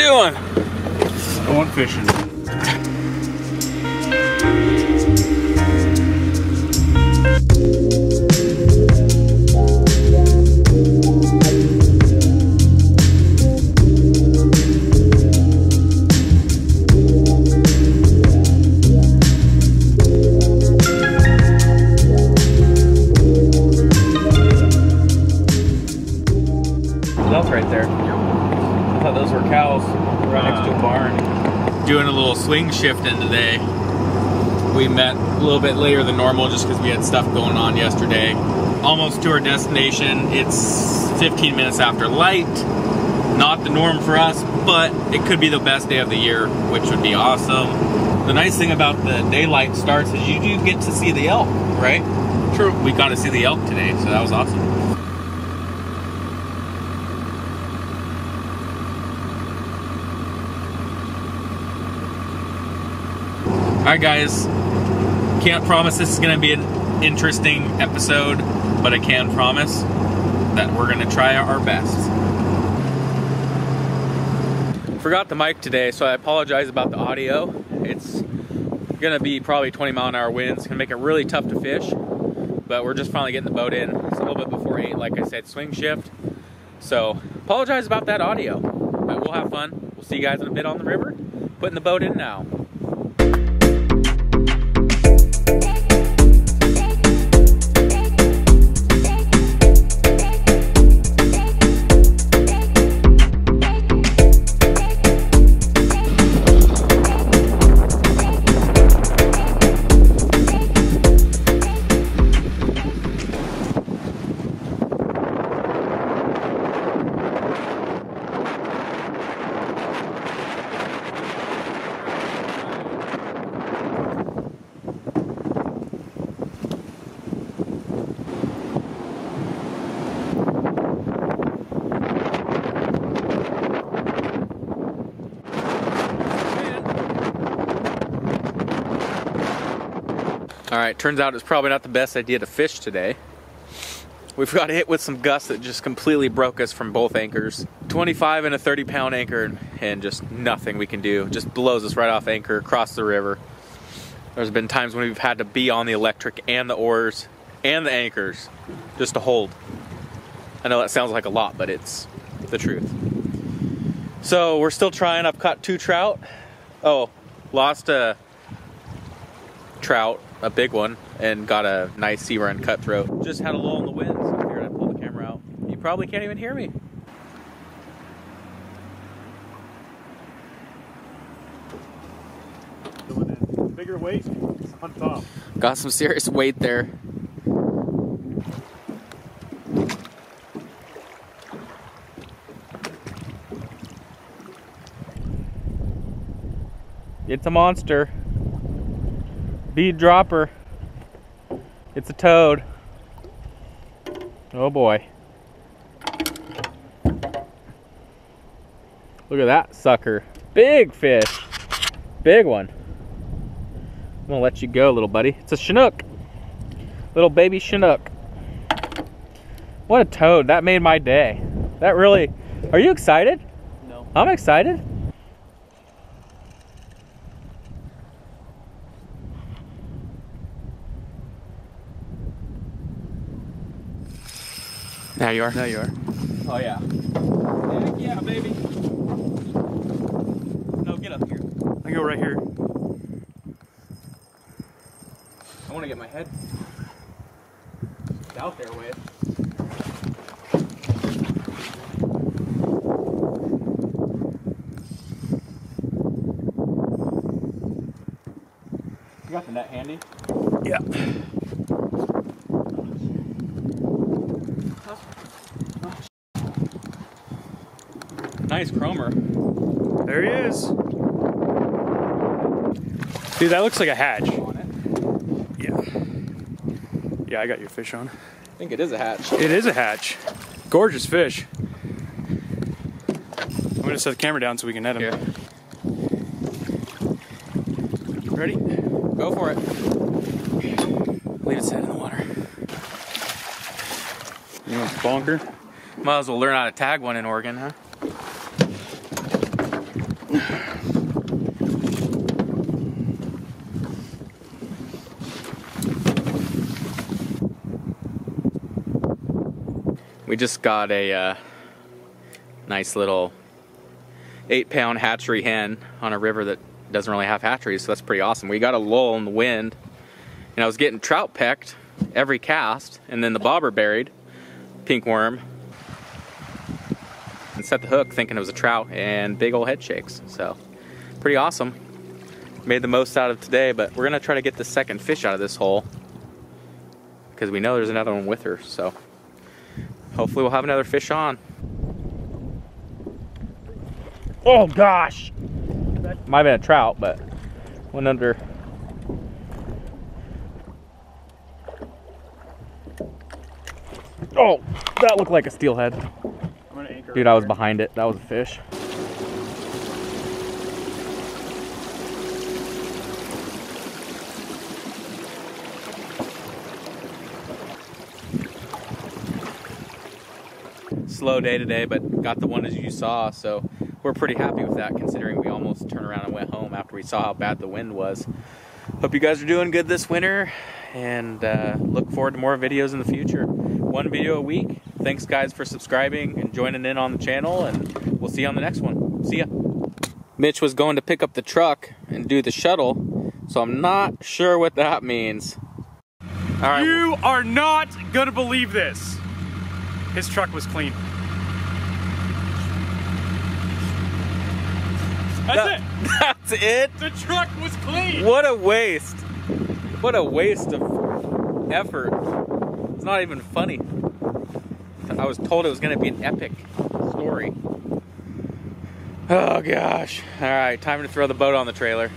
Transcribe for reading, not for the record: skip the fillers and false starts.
doing? Going fishing. Right there. I thought those were cows next to a barn. Doing a little swing shifting today. We met a little bit later than normal just because we had stuff going on yesterday. Almost to our destination. It's 15 minutes after light. Not the norm for us, but it could be the best day of the year, which would be awesome. The nice thing about the daylight starts is you do get to see the elk, right? True. We got to see the elk today, so that was awesome. Alright guys, can't promise this is going to be an interesting episode, but I can promise that we're going to try our best. Forgot the mic today, so I apologize about the audio. It's going to be probably 20-mile-an-hour winds. It's going to make it really tough to fish, but we're just finally getting the boat in. It's a little bit before 8, like I said, swing shift. So, apologize about that audio, but we'll have fun. We'll see you guys in a bit on the river. Putting the boat in now. Alright, turns out it's probably not the best idea to fish today. We've got hit with some gusts that just completely broke us from both anchors. 25 and a 30-pound anchor, and just nothing we can do. Just blows us right off anchor, across the river. There's been times when we've had to be on the electric and the oars and the anchors just to hold. I know that sounds like a lot, but it's the truth. So we're still trying. I've caught 2 trout. Oh, lost a trout, a big one, and got a nice sea run cutthroat. Just had a lull in the wind, so I figured I'd pull the camera out. You probably can't even hear me. Bigger weight on top. Got some serious weight there. It's a monster. Bead dropper. It's a toad. Oh boy. Look at that sucker. Big fish. Big one. I'm gonna let you go, little buddy. It's a Chinook. Little baby Chinook. What a toad. That made my day. That really... Are you excited? No. I'm excited. Now you are? Now you are. Oh yeah. Heck yeah, baby. No, get up here. I go right here. I want to get my head out there with. You got the net handy? Yeah. Nice chromer. There he is. Dude, that looks like a hatch. Yeah. Yeah, I got your fish on. I think it is a hatch. It is a hatch. Gorgeous fish. I'm gonna set the camera down so we can net him. Here. Ready? Go for it. Leave its head in the water. You want the bonker? Might as well learn how to tag one in Oregon, huh? We just got a nice little 8-pound hatchery hen on a river that doesn't really have hatcheries, so that's pretty awesome. We got a lull in the wind, and I was getting trout pecked every cast, and then the bobber buried, pink worm, and set the hook thinking it was a trout, and big old head shakes. So pretty awesome. Made the most out of today, but we're gonna try to get the second fish out of this hole because we know there's another one with her. So hopefully we'll have another fish on. Oh gosh! Might have been a trout, but went under. Oh, that looked like a steelhead. Dude, I was behind it. That was a fish. Slow day today, but got the one as you saw, so we're pretty happy with that considering we almost turned around and went home after we saw how bad the wind was. Hope you guys are doing good this winter, and look forward to more videos in the future. One video a week. Thanks guys for subscribing and joining in on the channel, and we'll see you on the next one. See ya. Mitch was going to pick up the truck and do the shuttle, so I'm not sure what that means. All right. You are not gonna believe this. His truck was clean. That's it. That's it? The truck was clean. What a waste. What a waste of effort. It's not even funny. I was told it was going to be an epic story. Oh gosh. All right, time to throw the boat on the trailer.